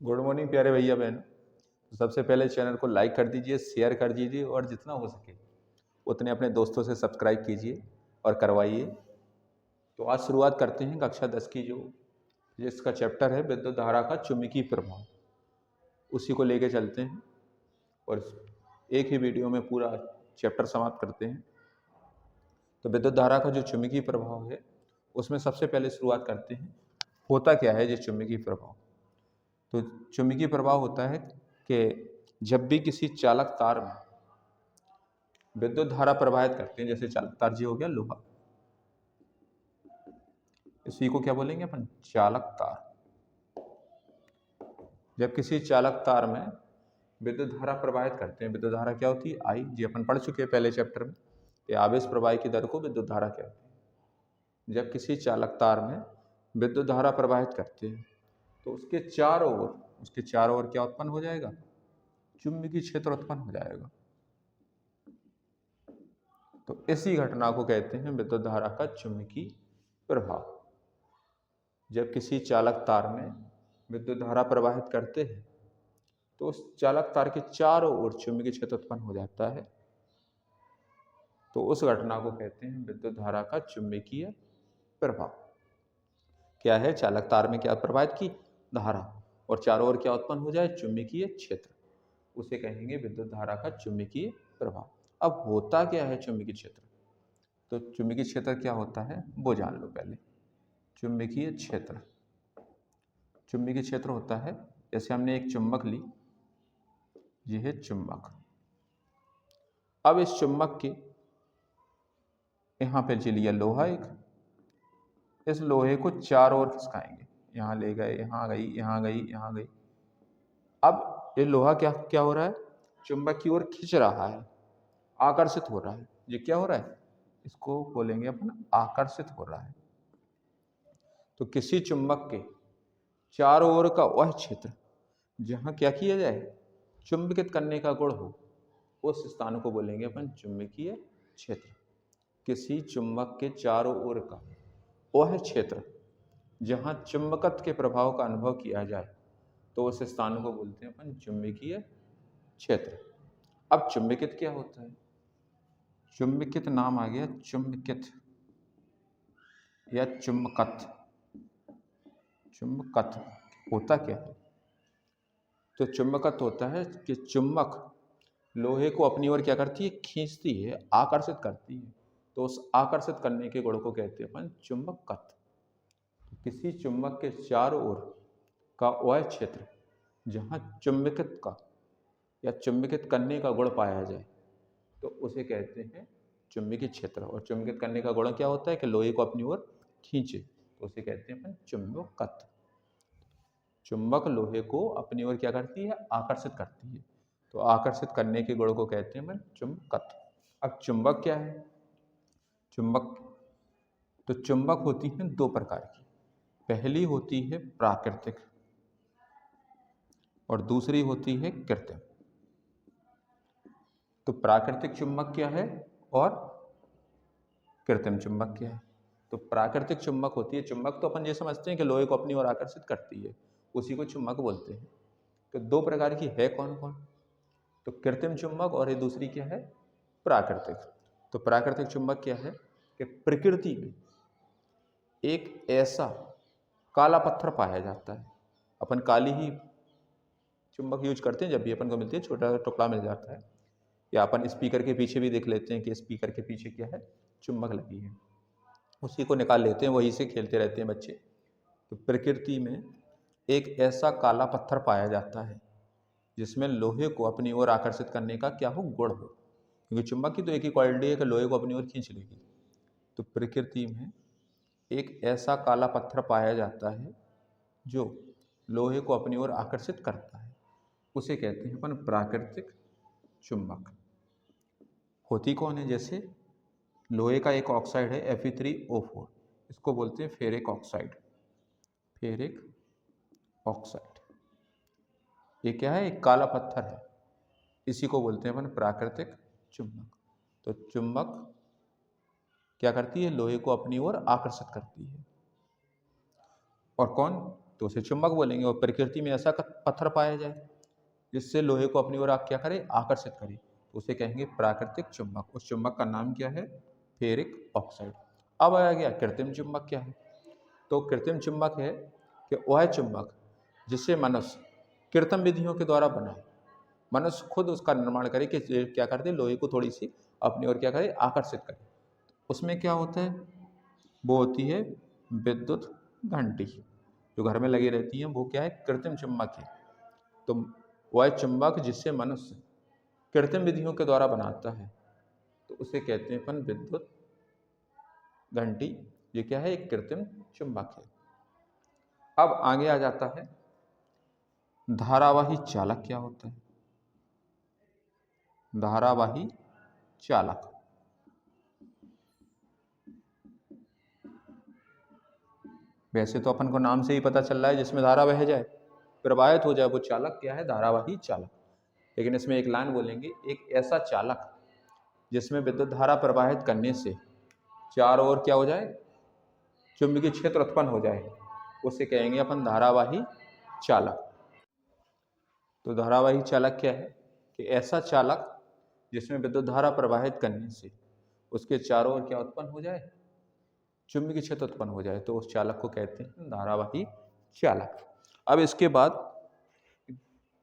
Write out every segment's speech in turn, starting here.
Good morning प्यारे भैया बहन। तो सबसे पहले चैनल को लाइक कर दीजिए, शेयर कर दीजिए और जितना हो सके उतने अपने दोस्तों से सब्सक्राइब कीजिए और करवाइए। तो आज शुरुआत करते हैं कक्षा 10 की जिसका चैप्टर है विद्युत धारा का चुंबकीय प्रभाव। उसी को लेके चलते हैं और एक ही वीडियो में पूरा चैप्टर समाप्त करते हैं। तो विद्युत धारा का जो चुंबकीय प्रभाव है उसमें सबसे पहले शुरुआत करते हैं, होता क्या है ये चुंबकीय प्रभाव। तो चुंबकीय प्रभाव होता है कि जब भी किसी चालक तार में विद्युत धारा प्रवाहित करते हैं, जैसे चालक तार जी हो गया लोहा, इसी को क्या बोलेंगे अपन, चालक तार। जब किसी चालक तार में विद्युत धारा प्रवाहित करते हैं, विद्युत धारा क्या होती है, आई, जी अपन पढ़ चुके हैं पहले चैप्टर में कि आवेश प्रवाह की दर को विद्युत धारा कहते हैं। जब किसी चालक तार में विद्युत धारा प्रवाहित करते हैं तो उसके चारों ओर क्या उत्पन्न हो जाएगा, चुंबकीय क्षेत्र उत्पन्न हो जाएगा। तो इसी घटना को कहते हैं विद्युत धारा का चुंबकीय प्रभाव। जब किसी चालक तार में विद्युत धारा प्रवाहित करते हैं तो उस चालक तार के चारों ओर चुंबकीय क्षेत्र उत्पन्न हो जाता है। तो उस घटना को कहते हैं विद्युत धारा का चुंबकीय प्रभाव। क्या है, चालक तार में क्या प्रवाहित की धारा और चारों ओर क्या उत्पन्न हो जाए, चुंबकीय क्षेत्र, उसे कहेंगे विद्युत धारा का चुंबकीय प्रभाव। अब होता क्या है चुंबकीय क्षेत्र, तो चुंबकीय क्षेत्र क्या होता है वो जान लो पहले। चुंबकीय क्षेत्र होता है, जैसे हमने एक चुंबक ली, ये है चुंबक। अब इस चुंबक के यहां पे लिया लोहा एक, इस लोहे को चारों ओर खिसकाएंगे, यहां ले गए, यहां गई, यहां गई, यहां गई। अब ये लोहा क्या क्या हो रहा है, चुंबक की ओर खींच रहा है, आकर्षित हो रहा है। ये क्या हो रहा है, इसको बोलेंगे अपन आकर्षित हो रहा है। तो किसी चुंबक के चारों ओर का वह क्षेत्र जहां क्या किया जाए, चुंबकित करने का गुण हो, उस स्थान को बोलेंगे अपन चुंबकीय क्षेत्र। किसी चुंबक के चारों ओर का वह क्षेत्र जहां चुंबकत्व के प्रभाव का अनुभव किया जाए, तो उस स्थान को बोलते हैं अपन चुंबकीय क्षेत्र। अब चुंबकित क्या होता है, चुंबकित नाम आ गया चुंबकित या चुंबकत्व। चुंबकत्व होता क्या है, तो चुंबकत्व होता है कि चुंबक लोहे को अपनी ओर क्या करती है, खींचती है, आकर्षित करती है। तो उस आकर्षित करने के गुण को कहते हैं अपन चुंबकत्व। किसी चुंबक के चारों ओर का वह क्षेत्र जहां चुंबकित का या चुंबकित करने का गुण पाया जाए, तो उसे कहते हैं चुंबकीय क्षेत्र। और चुंबकित करने का गुण क्या होता है कि लोहे को अपनी ओर खींचे, तो उसे कहते हैं अपन चुंबकत्व। चुंबक लोहे को अपनी ओर क्या करती है, आकर्षित करती है। तो आकर्षित करने के गुण को कहते हैं अपन चुंबकत्व। अब चुंबक क्या है, चुंबक होती हैं दो प्रकार की। पहली होती है प्राकृतिक और दूसरी होती है कृत्रिम। तो प्राकृतिक चुंबक क्या है और कृत्रिम चुंबक क्या है। तो प्राकृतिक चुंबक होती है, चुंबक तो अपन ये समझते हैं कि लोहे को अपनी ओर आकर्षित करती है, उसी को चुंबक बोलते हैं। तो दो प्रकार की है, कौन कौन, तो कृत्रिम चुंबक और ये दूसरी क्या है, प्राकृतिक। तो प्राकृतिक चुंबक क्या है कि प्रकृति में एक ऐसा काला पत्थर पाया जाता है, अपन काली ही चुंबक यूज करते हैं जब भी अपन को मिलती है, छोटा सा टुकड़ा मिल जाता है, या अपन स्पीकर के पीछे भी देख लेते हैं कि स्पीकर के पीछे क्या है, चुंबक लगी है, उसी को निकाल लेते हैं, वहीं से खेलते रहते हैं बच्चे। तो प्रकृति में एक ऐसा काला पत्थर पाया जाता है जिसमें लोहे को अपनी ओर आकर्षित करने का क्या हो, गुण हो, क्योंकि चुंबक की तो एक ही क्वालिटी है कि लोहे को अपनी ओर खींच लेगी। तो प्रकृति में एक ऐसा काला पत्थर पाया जाता है जो लोहे को अपनी ओर आकर्षित करता है, उसे कहते हैं अपन प्राकृतिक चुंबक। होती कौन है, जैसे लोहे का एक ऑक्साइड है Fe3O4, इसको बोलते हैं फेरिक ऑक्साइड। फेरिक ऑक्साइड ये क्या है, एक काला पत्थर है, इसी को बोलते हैं अपन प्राकृतिक चुंबक। तो चुंबक क्या करती है, लोहे को अपनी ओर आकर्षित करती है। और कौन, तो उसे चुंबक बोलेंगे। और प्रकृति में ऐसा पत्थर पाया जाए जिससे लोहे को अपनी ओर क्या करे, आकर्षित करे, तो उसे कहेंगे प्राकृतिक चुंबक। उस चुंबक का नाम क्या है, फेरिक ऑक्साइड। अब आ गया कृत्रिम चुंबक क्या है। तो कृत्रिम चुंबक है कि वह चुंबक जिसे मनुष्य कृत्रिम विधियों के द्वारा बनाए, मनुष्य खुद उसका निर्माण करे कि क्या करते, लोहे को थोड़ी सी अपनी ओर क्या करे, आकर्षित करे। उसमें क्या होता है, वो होती है विद्युत घंटी जो घर में लगी रहती है, वो क्या है, कृत्रिम चुंबक है। तो वह चुंबक जिससे मनुष्य कृत्रिम विधियों के द्वारा बनाता है, तो उसे कहते हैं अपन विद्युत घंटी। ये क्या है, एक कृत्रिम चुंबक है। अब आगे आ जाता है धारावाही चालक क्या होता है। धारावाही चालक, वैसे तो अपन को नाम से ही पता चल रहा है जिसमें धारा बह जाए, प्रवाहित हो जाए, वो चालक क्या है, धारावाही चालक। लेकिन इसमें एक लाइन बोलेंगे, एक ऐसा चालक जिसमें विद्युत धारा प्रवाहित करने से चारों ओर क्या हो जाए, चुंबकीय क्षेत्र उत्पन्न हो जाए, उसे कहेंगे अपन धारावाही चालक। तो धारावाही चालक क्या है कि ऐसा चालक जिसमें विद्युत धारा प्रवाहित करने से उसके चारों ओर क्या उत्पन्न हो जाए, चुंबकीय क्षेत्र उत्पन्न हो जाए, तो उस चालक को कहते हैं धारावाही चालक। अब इसके बाद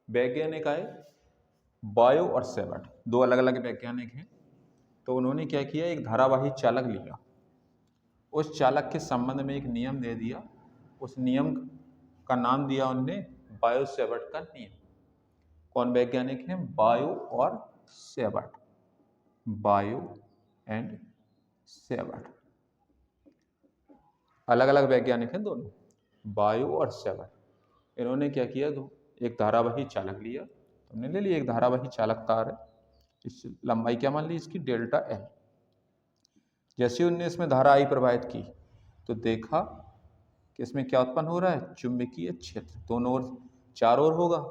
वैज्ञानिक आए बायो और सेवर्ट, दो अलग अलग वैज्ञानिक हैं। तो उन्होंने क्या किया, एक धारावाही चालक लिया, उस चालक के संबंध में एक नियम दे दिया, उस नियम का नाम दिया उनने बायो सेवर्ट का नियम। कौन वैज्ञानिक हैं, बायो और सेवर्ट, बायो एंड सेवर्ट, अलग अलग वैज्ञानिक हैं दोनों, बायो और सेवर्ट। इन्होंने क्या किया, तो एक धारावाही चालक लिया, हमने ले लिया एक धारावाही चालक तार है, इस लंबाई क्या मान ली इसकी, डेल्टा एल। जैसे उनने इसमें धारा आई प्रवाहित की, तो देखा कि इसमें क्या उत्पन्न हो रहा है, चुंबकीय क्षेत्र दोनों ओर, चारों ओर होगा।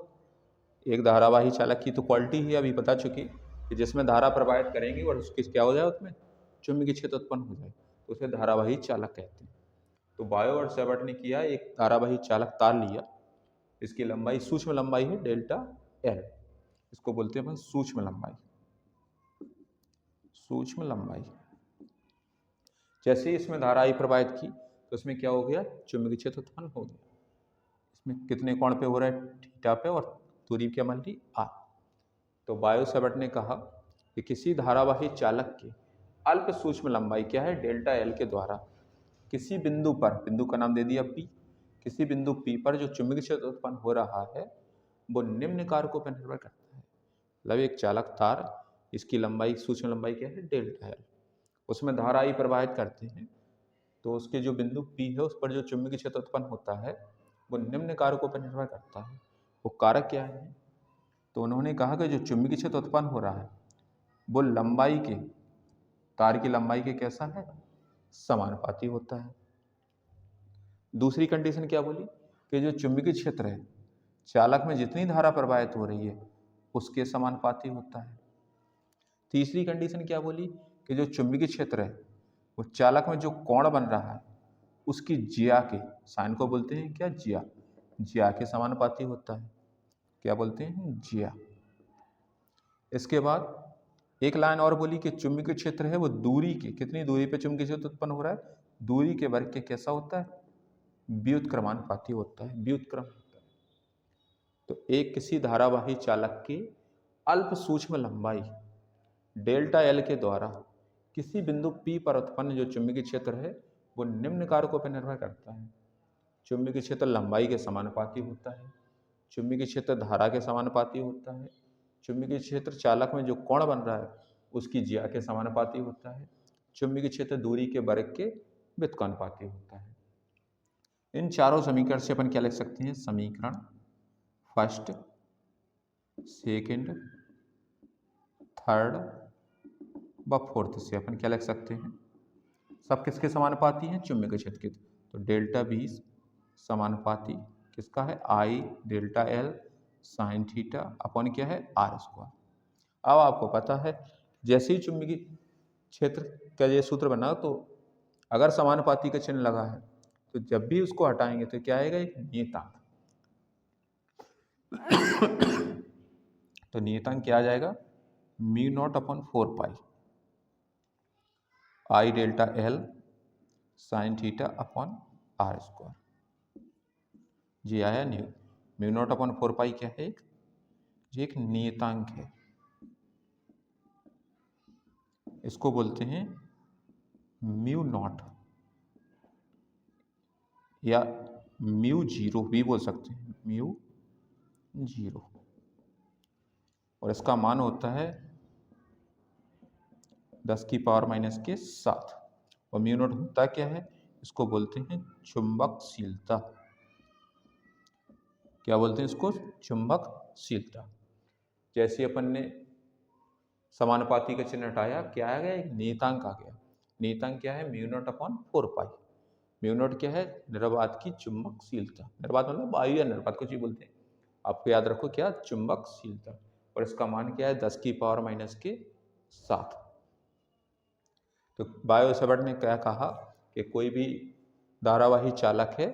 एक धारावाही चालक की तो क्वालिटी ही अभी बता चुकी कि जिसमें धारा प्रवाहित करेंगे और उसकी क्या हो जाए, उसमें चुंबकीय क्षेत्र उत्पन्न हो जाए, तो उसे धारावाही चालक कहते हैं। तो बायो और सेवर्ट ने किया, एक धारावाही चालक तार लिया, इसकी लंबाई सूक्ष्म लंबाई है डेल्टा एल, इसको बोलते हैं अपन सूक्ष्म लंबाई, सूक्ष्म लंबाई। जैसे ही इसमें धारा आई प्रवाहित की, तो इसमें क्या हो गया, चुंबकीय क्षेत्र उत्पन्न हो गया। इसमें कितने कोण पे हो रहा है, थीटा पे, और दूरी क्या मान ली, आर। तो बायो सेवर्ट ने कहा कि किसी धारावाही चालक के अल्प सूक्ष्म लंबाई क्या है, डेल्टा एल के द्वारा किसी बिंदु पर, बिंदु का नाम दे दिया पी, किसी बिंदु पी पर जो चुंबकीय क्षेत्र उत्पन्न हो रहा है वो निम्न कारकों पर निर्भर करता है। मतलब एक चालक तार, इसकी लंबाई सूक्ष्म लंबाई क्या है, डेल्टा एल, उसमें धारा आई प्रवाहित करते हैं, तो उसके जो बिंदु पी है उस पर जो चुंबकीय क्षेत्र उत्पन्न होता है वो निम्न कारकों पर निर्भर करता है। वो कारक क्या है, तो उन्होंने कहा कि जो चुंबकीय क्षेत्र उत्पन्न हो रहा है वो लंबाई के, तार की लंबाई के कैसा है, समानुपाती होता है। दूसरी कंडीशन क्या बोली कि जो चुंबकीय क्षेत्र है चालक में जितनी धारा प्रवाहित हो रही है उसके समानुपाती होता है। तीसरी कंडीशन क्या बोली कि जो चुंबकीय क्षेत्र है वो चालक में जो कोण बन रहा है उसकी जिया के, साइन को बोलते हैं क्या, जिया, जिया के समानुपाती होता है। क्या बोलते हैं, जिया। इसके बाद एक लाइन और बोली कि चुंबकीय क्षेत्र है वो दूरी के, कितनी दूरी पे चुंबकीय क्षेत्र उत्पन्न हो रहा है, दूरी के वर्ग के कैसा होता है, व्युत्क्रमानुपाती होता है, व्युत्क्रम होता है। तो एक किसी धारावाही चालक की अल्प सूक्ष्म लंबाई डेल्टा एल के द्वारा किसी बिंदु पी पर उत्पन्न जो चुंबकीय क्षेत्र है वो निम्न कारकों पर निर्भर करता है। चुंबकीय क्षेत्र लंबाई के समानुपाती होता है, चुंबकीय क्षेत्र धारा के समानुपाती होता है, चुंबकीय क्षेत्र चालक में जो कोण बन रहा है उसकी जिया के समानुपाती होता है, चुंबकीय क्षेत्र दूरी के वर्ग के व्युत्क्रमानुपाती होता है। इन चारों समीकरण से अपन क्या लिख सकते हैं, समीकरण फर्स्ट, सेकंड, थर्ड व फोर्थ से अपन क्या लिख सकते हैं, सब किसके समानुपाती हैं, चुंबकीय क्षेत्र के। तो डेल्टा बी समानुपाती किसका है, I delta L sine theta upon क्या है, आर स्क्वायर। अब आपको पता है जैसे ही चुंबकीय क्षेत्र का ये सूत्र बना, तो अगर समानुपाती का चिन्ह लगा है तो जब भी उसको हटाएंगे तो क्या आएगा, एक नियतांक। तो नियतांक क्या आ जाएगा, mu naught upon 4 pi I delta L sine theta upon R square. जी आया म्यू नॉट अपॉन 4 पाई क्या है, ये एक नियतांक है, इसको बोलते हैं म्यू नॉट या म्यू जीरो भी बोल सकते हैं, म्यू जीरो। और इसका मान होता है 10 की पावर माइनस के 7। और म्यू नॉट होता क्या है, इसको बोलते हैं चुंबकशीलता। क्या बोलते हैं इसको, चुंबकशीलता। जैसे अपन ने समानुपाती का चिन्ह हटाया, क्या आ गया, एक नियतांक आ गया। नियतांक क्या है, म्यू नॉट अपॉन 4 पाई। म्यू नॉट क्या है, निर्वात की चुंबकशीलता। निर्वात मतलब वायु या निर्वात, कुछ ही बोलते हैं, आपको याद रखो क्या, चुंबकशीलता। और इसका मान क्या है, 10 की पावर माइनस के 7। तो बायो सेवर्ट ने क्या कहा कि कोई भी धारावाही चालक है,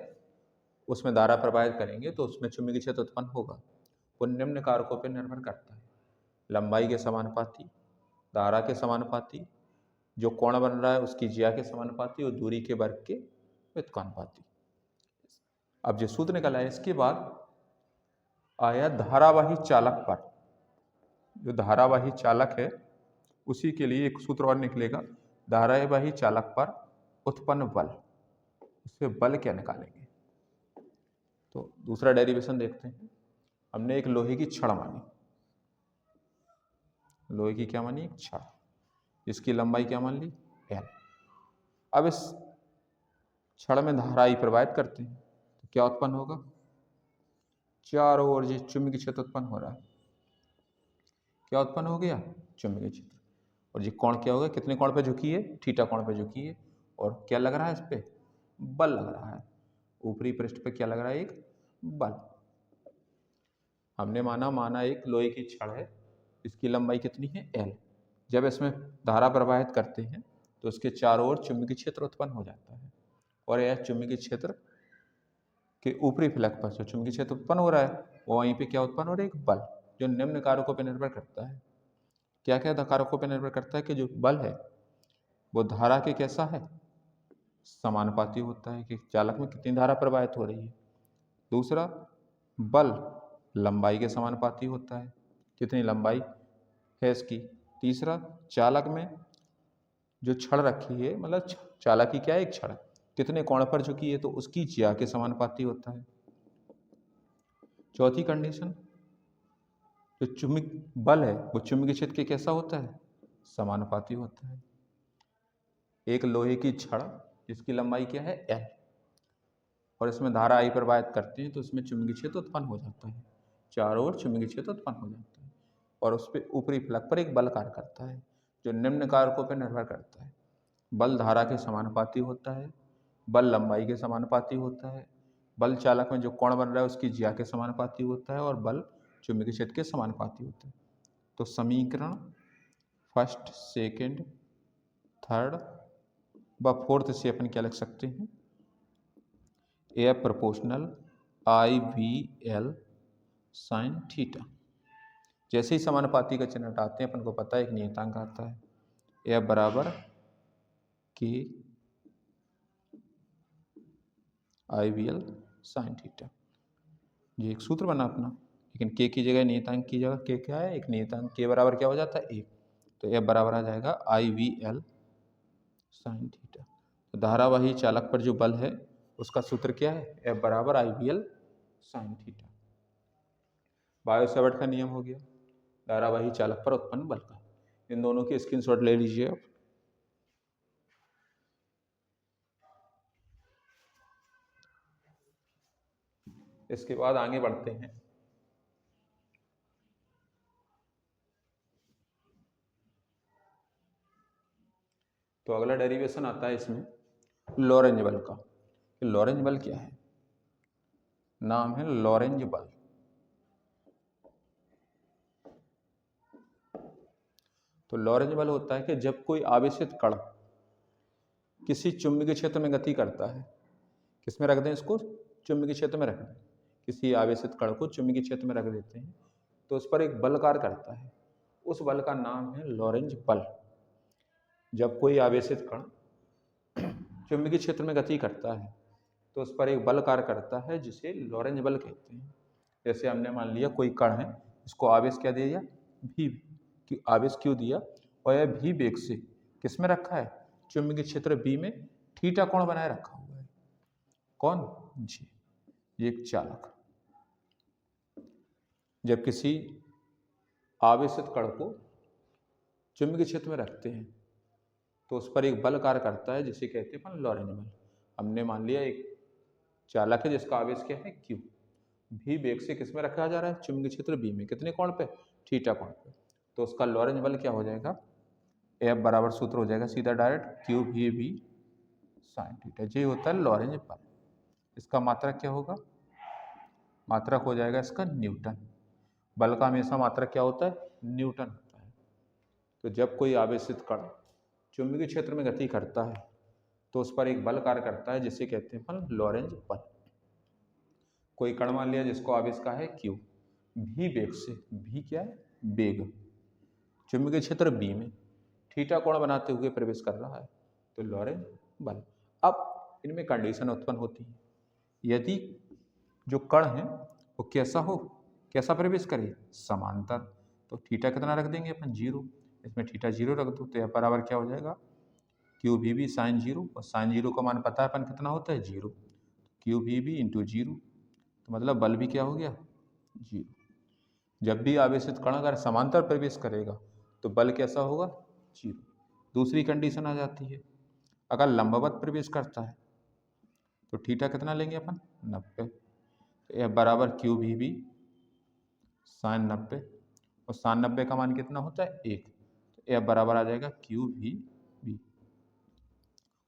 उसमें धारा प्रवाहित करेंगे तो उसमें चुंबकीय क्षेत्र उत्पन्न होगा। वो निम्न कारकों पर निर्भर करता है, लंबाई के समानुपाती, धारा के समानुपाती, जो कोण बन रहा है उसकी ज्या के समानुपाती, और दूरी के वर्ग के व्युत्क्रमानुपाती। अब जो सूत्र निकला है, इसके बाद आया धारावाही चालक पर। जो धारावाही चालक है उसी के लिए एक सूत्र और निकलेगा, धारावाही चालक पर उत्पन्न बल। इससे बल क्या निकालेंगे, तो दूसरा डेरिवेशन देखते हैं। हमने एक लोहे की छड़ मानी, लोहे की क्या मानी, एक छड़, इसकी लंबाई क्या मान ली, l। अब इस छड़ में धारा आई प्रवाहित करते हैं तो क्या उत्पन्न होगा, चारों ओर जो चुंबकीय क्षेत्र उत्पन्न हो रहा है, क्या उत्पन्न हो गया, चुंबकीय क्षेत्र। और ये कोण क्या होगा, कितने कोण पे झुकी है, थीटा कोण पे झुकी है। और क्या लग रहा है, इस पे बल लग रहा है, ऊपरी पृष्ठ पे क्या लग रहा है, एक बल। हमने माना एक लोहे की छड़ है, इसकी लंबाई कितनी है, l। जब इसमें धारा प्रवाहित करते हैं तो उसके चारों ओर चुंबकीय क्षेत्र उत्पन्न हो जाता है। और यह चुंबकीय क्षेत्र के ऊपरी फलक पर जो चुंबकीय क्षेत्र उत्पन्न हो रहा है, वो वहीं पे क्या उत्पन्न हो रहा है, एक बल, जो निम्न कारकों पर निर्भर करता है। क्या क्या कारकों पर निर्भर करता है, कि जो बल है वो धारा के कैसा है, समानुपाती होता है, कि चालक में कितनी धारा प्रवाहित हो रही है। दूसरा, बल लंबाई के समानुपाती होता है, कितनी लंबाई है इसकी। तीसरा, चालक में जो छड़ रखी है, मतलब चालक की क्या है, एक छड़, कितने कोण पर झुकी है, तो उसकी ज्या के समानुपाती होता है। चौथी कंडीशन, जो चुंबक बल है वो चुंबकीय क्षेत्र के कैसा होता है, समानुपाती होता है। एक लोहे की छड़ जिसकी लंबाई क्या है, l, और इसमें धारा आई प्रवाहित करते हैं तो इसमें चुंबकीय क्षेत्र उत्पन्न हो जाता है, चारों ओर चुंबकीय क्षेत्र उत्पन्न हो जाता है। और उस पर ऊपरी फलक पर एक बल कार्य करता है, जो निम्न कारकों पर निर्भर करता है। बल धारा के समानुपाती होता है, बल लंबाई के समानुपाती होता है, बल चालक में जो कोण बन रहा है उसकी ज्या के समानुपाती होता है, और बल चुंबकीय क्षेत्र के समानुपाती होता है। तो समीकरण फर्स्ट, सेकंड, थर्ड व फोर्थ से अपन क्या लिख सकते हैं, ए प्रोपोर्शनल आई वी एल साइन थीटा। जैसे ही समानुपाती का चिन्ह हटाते हैं अपन को पता है एक नियतांक आता है, ए बराबर के आई वी एल साइन थीटा। ये एक सूत्र बना अपना, लेकिन के की जगह नियतांक की जगह के क्या है, एक नियतांक, के बराबर क्या हो जाता है, एक। तो ए बराबर आ जाएगा आई वी एल साइन थीटा। तो धारावाही चालक पर जो बल है उसका सूत्र क्या है, एफ बराबर I V L sine theta. Biot Savart का नियम हो गया धारावाही चालक पर उत्पन्न बल का। इन दोनों की स्क्रीनशॉट ले लीजिए आप। इसके बाद आगे बढ़ते हैं। तो अगला डेरिवेशन आता है इसमें लॉरेंज बल का। लॉरेंज बल क्या है, नाम है लॉरेंज बल। तो लॉरेंज बल होता है कि जब कोई आवेशित कण किसी चुंबकीय क्षेत्र में गति करता है, किस में रख दें इसको? चुंबकीय क्षेत्र में रख दें। किसी आवेशित कण को चुंबकीय क्षेत्र में रख देते हैं तो उस पर एक बल कार्य करता है, उस बल का नाम है लॉरेंज बल। जब कोई आवेशित कण चुंबकीय क्षेत्र में गति करता है तो उस पर एक बल कार्य करता है जिसे लॉरेंज बल कहते हैं। जैसे हमने मान लिया कोई कण है, इसको आवेश क्या दे दिया? भी। आवेश क्यों दिया? और यह भी वेग से किस में रखा है? चुंबकीय क्षेत्र बी में थीटा कोण बनाए रखा हुआ है। कौन? जी, ये एक चालक। जब किसी आवेशित कण को चुंबकीय क्षेत्र में रखते हैं तो उस पर एक बल कार्य करता है जिसे कहते हैं लॉरेंज बल। हमने मान लिया एक चालक है जिसका आवेश क्या है? क्यू। भी वेग से किस में रखा जा रहा है? चुंबकीय क्षेत्र बी में। कितने कोण पे? थीटा कोण पे। तो उसका लॉरेंज बल क्या हो जाएगा? एफ बराबर सूत्र हो जाएगा सीधा डायरेक्ट क्यू भी वी साइन थीटा। ये होता है लॉरेंज बल। इसका मात्रक क्या होगा? मात्रक हो जाएगा इसका न्यूटन। बल का हमेशा मात्रक क्या होता है? न्यूटन होता है। तो जब कोई आवेशित कण चुंबकीय क्षेत्र में गति करता है तो उस पर एक बल कार्य करता है जिसे कहते हैं लॉरेंज बल। कोई कण मान लिया जिसको आवेश का है क्यू, भी वेग से, भी क्या है? वेग, चुंबकीय क्षेत्र बी में थीटा कोण बनाते हुए प्रवेश कर रहा है तो लॉरेंज बल। अब इनमें कंडीशन उत्पन्न होती है। यदि जो कण है वो कैसा हो, कैसा प्रवेश करे? समांतर। तो थीटा कितना रख देंगे अपन? 0। इसमें थीटा 0 रख दो तो यह बराबर क्या हो जाएगा? क्यू भी भी साइन 0। और साइन 0 का मान पता है अपन कितना होता है? 0। क्यू भी भी इंटू 0, तो मतलब बल भी क्या हो गया? 0। जब भी आवेशित कण अगर समांतर प्रवेश करेगा तो बल कैसा होगा? 0। दूसरी कंडीशन आ जाती है, अगर लंबवत प्रवेश करता है तो थीटा कितना लेंगे अपन? 90। तो यह बराबर क्यू भी साइन 90, और साइन 90 का मान कितना होता है? 1। तो यह बराबर आ जाएगा क्यू भी।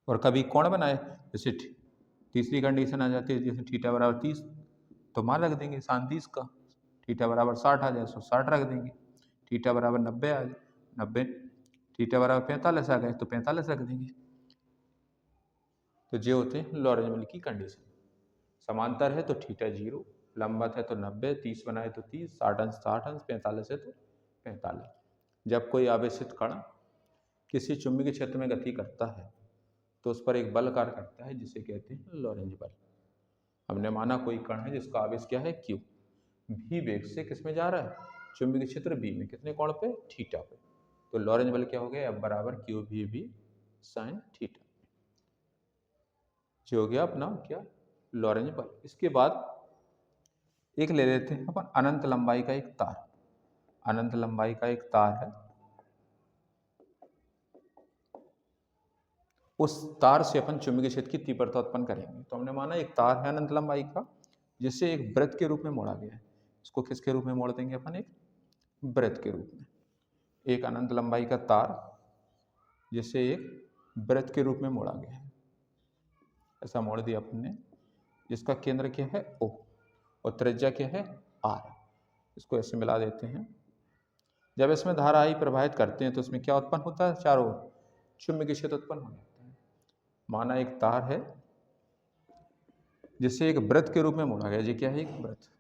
और कभी कोण बनाए, जैसे तीसरी कंडीशन आ जाती है, जैसे थीटा बराबर 30 तो मान रख देंगे साइन 30 का। थीटा बराबर 60 आ जाए तो 60 रख देंगे। थीटा बराबर 90 आ जाए, 90। थीटा बराबर 45 आ गए तो 45 रख देंगे। तो ये होते हैं लॉरेंज बल की कंडीशन। समांतर है तो थीटा 0, लंबवत है तो 90, 30 बनाए तो 30, 60 अंश 60 अंश, 45 है तो 45। जब कोई आवेशित कण किसी चुंबकीय क्षेत्र में गति करता है तो उस पर एक बल कार्य करता है जिसे कहते हैं लॉरेंज बल। हमने माना कोई कण है जिसका आवेश क्या है? क्यू, भी वेग से किस में जा रहा है? चुंबकीय क्षेत्र बी में। कितने कोण पे? थीटा पे। तो लॉरेंज बल क्या हो गया? F बराबर क्यू भी साइन थीटा। जो हो गया अपना क्या? लॉरेंज बल। इसके बाद एक ले लेते हैं अपन अनंत लंबाई का एक तार। अनंत लंबाई का एक तार है, उस तार से अपन चुंबकीय क्षेत्र की तीव्रता उत्पन्न करेंगे। तो हमने माना एक तार है अनंत लंबाई का जिसे एक वृत्त के रूप में मोड़ा गया है। इसको किसके रूप में मोड़ देंगे अपन? एक वृत्त के रूप में। एक अनंत लंबाई का तार जिसे एक वृत्त के रूप में मोड़ा गया है, ऐसा मोड़ दिया अपन ने, जिसका केंद्र क्या है? O और त्रिज्या क्या है? R। इसको ऐसे मिला देते हैं। जब इसमें धारा आई प्रवाहित करते हैं तो इसमें क्या उत्पन्न होता है? चारों ओर चुंबकीय क्षेत्र उत्पन्न हो जाता है। माना एक तार है जिसे एक वृत्त के रूप में मोड़ा गया। ये क्या है? एक वृत्त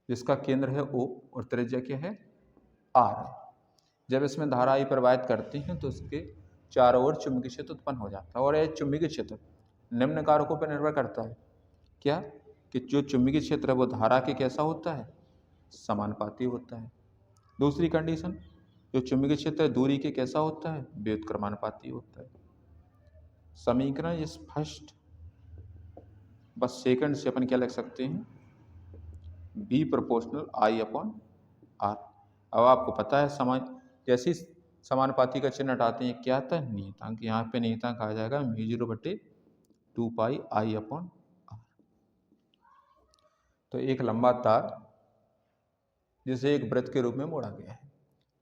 जिसका केंद्र है O और त्रिज्या क्या है? R। जब इसमें धारा आई प्रवाहित करती हैं तो उसके चारों ओर चुंबकीय क्षेत्र उत्पन्न हो जाता है। और यह चुंबकीय क्षेत्र निम्न कारकों पर निर्भर करता है। क्या? कि जो चुंबकीय क्षेत्र है वो धारा के कैसा होता है? समानुपाती होता है। दूसरी कंडीशन, जो चुंबकीय क्षेत्र है दूरी के कैसा होता है? व्युत्क्रमानुपाती होता है। समीकरण स्पष्ट, बस सेकंड से अपन क्या लिख सकते हैं? B proportional I upon R। अब आपको पता है समय जैसी समानुपाती का चिन्ह हटाते हैं क्या आता है? नियतांक। यहाँ पे नियतांक आ जाएगा μ0/2 पाई I अपॉन R। तो एक लंबा तार जिसे एक वृत्त के रूप में मोड़ा गया है,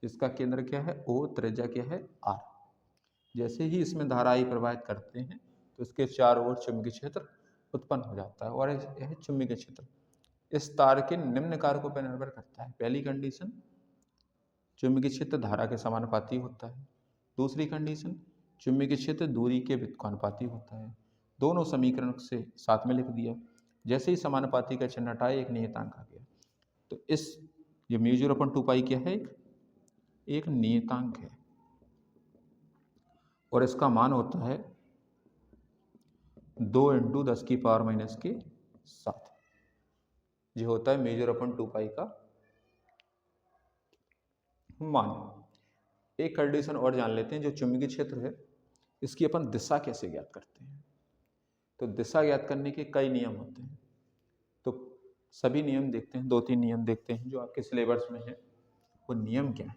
जिसका केंद्र क्या है? O, त्रिज्या क्या है? R। जैसे ही इसमें धारा आई प्रवाहित करते हैं तो इसके चारों ओर चुंबकीय क्षेत्र उत्पन्न हो जाता है। और यह चुंबकीय क्षेत्र इस तार के निम्न कारकों पर निर्भर करता है। पहली कंडीशन, चुंबकीय क्षेत्र धारा के समानुपाती होता है। दूसरी कंडीशन, चुंबकीय क्षेत्र दूरी के व्युत्क्रमानुपाती होता है। दोनों समीकरण से साथ में लिख दिया। जैसे ही समानुपाती का चिन्ह हटाए एक नियतांक आ गया। तो ये μ/2π क्या है, एक नियतांक है और इसका मान होता है 2 × 10⁻⁷। ये होता है μ/2π का मान। एक कंडीशन और जान लेते हैं, जो चुंबकीय क्षेत्र है इसकी अपन दिशा कैसे ज्ञात करते हैं। तो दिशा ज्ञात करने के कई नियम होते हैं। तो सभी नियम देखते हैं, 2-3 नियम देखते हैं जो आपके सिलेबस में है। वो नियम क्या है,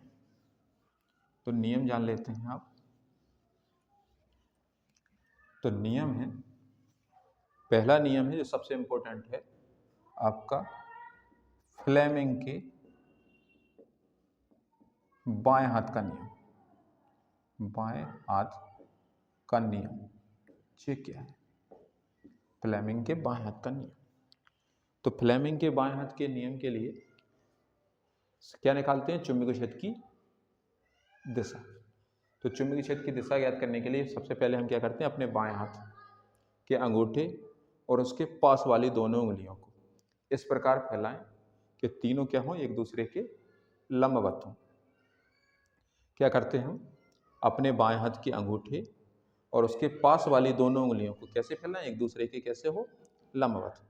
तो नियम जान लेते हैं आप। तो नियम है, पहला नियम है जो सबसे इंपॉर्टेंट है आपका, फ्लेमिंग के बाएं हाथ का नियम। बाएं हाथ का नियम ये क्या है, फ्लेमिंग के बाएं हाथ का नियम। तो फ्लेमिंग के बाएं हाथ के नियम के लिए क्या निकालते हैं, चुंबकीय क्षेत्र की दिशा। तो चुंबकीय क्षेत्र की दिशा ज्ञात करने के लिए सबसे पहले हम क्या करते हैं, अपने बाएं हाथ के अंगूठे और उसके पास वाली दोनों उंगलियों को इस प्रकार फैलाएं कि तीनों क्या हों, एक दूसरे के लंबवत हों। क्या करते हैं हम, अपने बाएं हाथ के अंगूठे और उसके पास वाली दोनों उंगलियों को कैसे फैलाएं, एक दूसरे के कैसे हो, लंबवत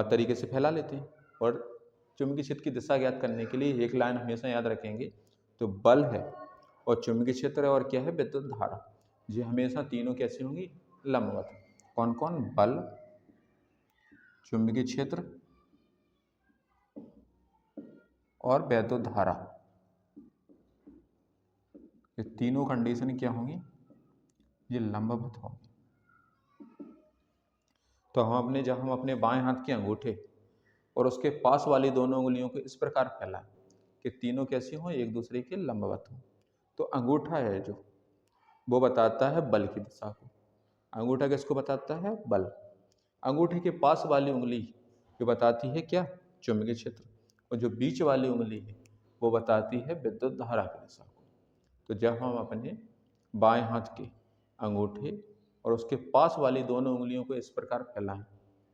तरीके से फैला लेते हैं। और चुंबकीय क्षेत्र की दिशा ज्ञात करने के लिए एक लाइन हमेशा याद रखेंगे, तो बल है और चुंबकीय क्षेत्र है और क्या है, विद्युत धारा। ये हमेशा तीनों कैसे होंगी, लंबवत। कौन कौन, बल, चुंबकीय क्षेत्र और विद्युत धारा, ये तीनों कंडीशन क्या होंगी, ये लंबवत होंगी। तो जब हम अपने बाएं हाथ के अंगूठे और उसके पास वाली दोनों उंगलियों को इस प्रकार फैलाएं कि तीनों कैसी हों, एक दूसरे के लंबवत हों। तो अंगूठा है जो, वो बताता है बल की दिशा को। अंगूठा किसको बताता है, बल। अंगूठे के पास वाली उंगली जो बताती है क्या, चुंबकीय क्षेत्र। और जो बीच वाली उंगली है वो बताती है विद्युत धारा की दिशा को। तो जब हम अपने बाएं हाथ के अंगूठे और उसके पास वाली दोनों उंगलियों को इस प्रकार फैलाएं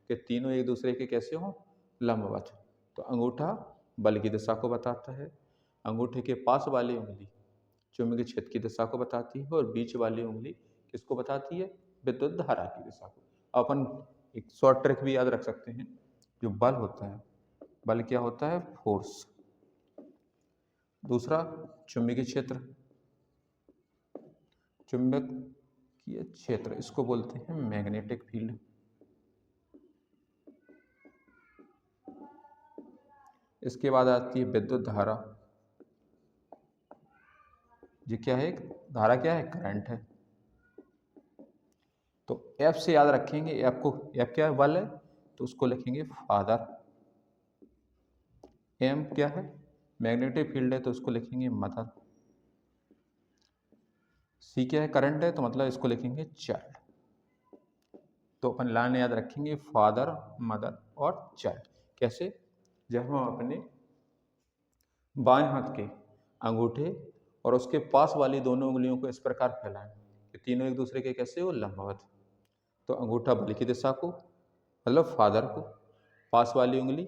कि तीनों एक दूसरे के कैसे हों, लंबवत। तो अंगूठा बल की दिशा को बताता है, अंगूठे के पास वाली उंगली चुंबकीय क्षेत्र की दिशा को बताती है और बीच वाली उंगली किसको बताती है, विद्युत धारा की दिशा को। अपन एक शॉर्ट ट्रिक भी याद रख सकते हैं, जो बल होता है, बल क्या होता है, फोर्स। दूसरा चुंबकीय क्षेत्र, चुंबकीय क्षेत्र इसको बोलते हैं मैग्नेटिक फील्ड। इसके बाद आती है विद्युत धारा। ये क्या है, धारा क्या है, करंट है। तो F से याद रखेंगे, F क्या है, बल है, तो उसको लिखेंगे फादर। M क्या है, मैग्नेटिक फील्ड है, तो उसको लिखेंगे मदर। C क्या है, करंट है, तो मतलब इसको लिखेंगे चाइल्ड। तो अपन लाइन याद रखेंगे, फादर, मदर और चाइल्ड। कैसे, जब हम अपने बाएं हाथ के अंगूठे और उसके पास वाली दोनों उंगलियों को इस प्रकार फैलाएं कि तीनों एक दूसरे के कैसे हो, लंबवत। तो अंगूठा बल की दिशा को मतलब फादर को, पास वाली उंगली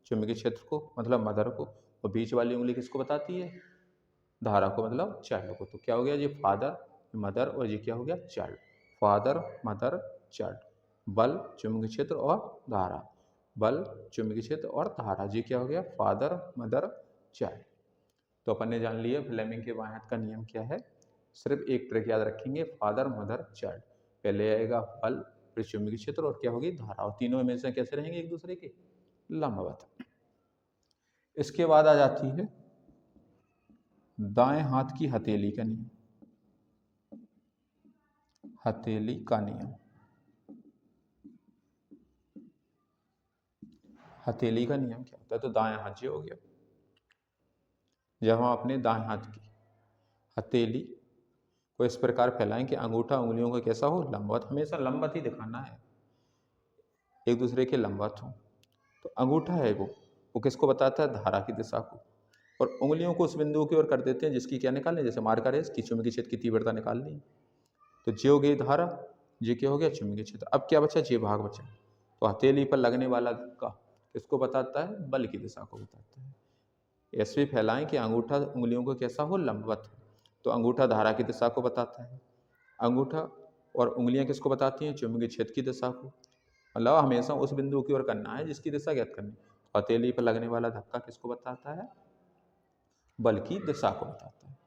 चुंबकीय क्षेत्र को मतलब मदर को, और बीच वाली उंगली किसको बताती है, धारा को मतलब चाइल्ड को। तो क्या हो गया, ये फादर, मदर और ये क्या हो गया, चाइल्ड। Father, mother, child. बल, चुंबकीय क्षेत्र और धारा, बल, चुंबकीय क्षेत्र और धारा, ये क्या हो गया, फादर, मदर, चाइल्ड। तो अपन ने जान लिया फ्लेमिंग के बाएं हाथ का नियम क्या है। सिर्फ एक ट्रिक याद रखेंगे, फादर, मदर, चाइल्ड। पहले आएगा बल, फिर चुंबकीय क्षेत्र और क्या होगी, धारा, और तीनों हमेशा कैसे रहेंगे, एक दूसरे के लंबवत। इसके बाद आ जाती है दाएं हाथ की हथेली का नियम। हथेली का नियम, हथेली का नियम क्या होता है, तो दाएं हाथ ये हो गया। जब हम अपने दाएं हाथ की हथेली को इस प्रकार फैलाएं कि अंगूठा उंगलियों का कैसा हो, लंबवत। हमेशा लंबवत ही दिखाना है, एक दूसरे के लंबवत हो। तो अंगूठा है वो किसको बताता है, धारा की दिशा को। और उंगलियों को उस बिंदु की ओर कर देते हैं जिसकी क्या निकालें, जैसे मार्कर है इसकी चुंबकीय क्षेत्र की तीव्रता निकालनी। तो जे हो गई धारा ये क्या हो गया, चुंबकीय क्षेत्र। अब क्या बचा, ये भाग बचा। तो हथेली पर लगने वाला धक्का किसको बताता है, बल की दिशा को बताता है। ऐसे फैलाएं कि अंगूठा उंगलियों को कैसा हो, लंबवत हो। तो अंगूठा धारा की दिशा को बताता है, अंगूठा और उंगलियां किसको बताती हैं, चुंबकीय क्षेत्र की दिशा को। मतलब हमेशा उस बिंदु की ओर करना है जिसकी दिशा ज्ञात करनी। हथेली पर लगने वाला धक्का किसको बताता है, बल की दिशा को बताता है।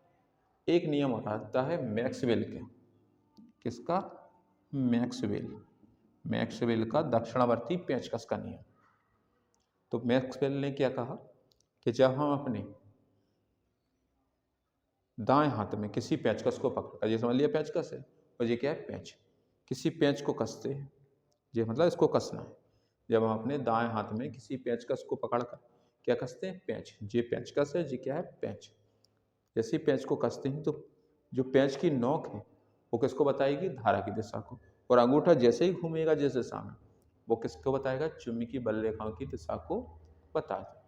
एक नियम होता है मैक्सवेल का, किसका, मैक्सवेल का दक्षिणावर्ती पेंचकस का नियम। तो मैक्सवेल ने क्या कहा कि जब हम अपने दाएं हाथ में किसी पेंचकस को पकड़कर, ये समझ लिया पेंचकस है, और ये क्या है, पेंच, किसी पेंच को कसते हैं, ये मतलब इसको कसना है। जब हम अपने दाएं हाथ में किसी पेंचकस को पकड़कर क्या कसते हैं, पेंच, ये पेंचकस है, ये क्या है, पेंच। जैसे पेंच को कसते हैं तो जो पेंच की नोक है वो किसको बताएगी, धारा की दिशा को। और अंगूठा जैसे ही घूमेगा जिस दिशा में, वो किसको बताएगा, चुंबकीय बल रेखाओं की दिशा को बताएगा।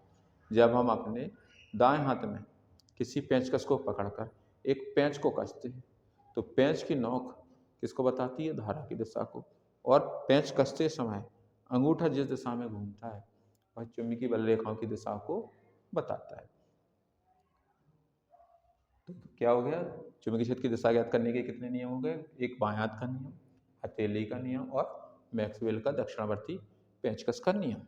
जब हम अपने दाएं हाथ में किसी पेंचकस को पकड़कर एक पेंच को कसते हैं तो पेंच की नोक किसको बताती है, धारा की दिशा को। और पेंच कसते समय अंगूठा जिस दिशा में घूमता है वह चुंबकीय बल रेखाओं की दिशा को बताता है। तो क्या हो गया, चुंबकीय क्षेत्र की दिशा ज्ञात करने के कितने नियम हो गए, एक बाएं हाथ का नियम, हथेली का नियम और मैक्सवेल का दक्षिणावर्ती पेंचकस का नियम।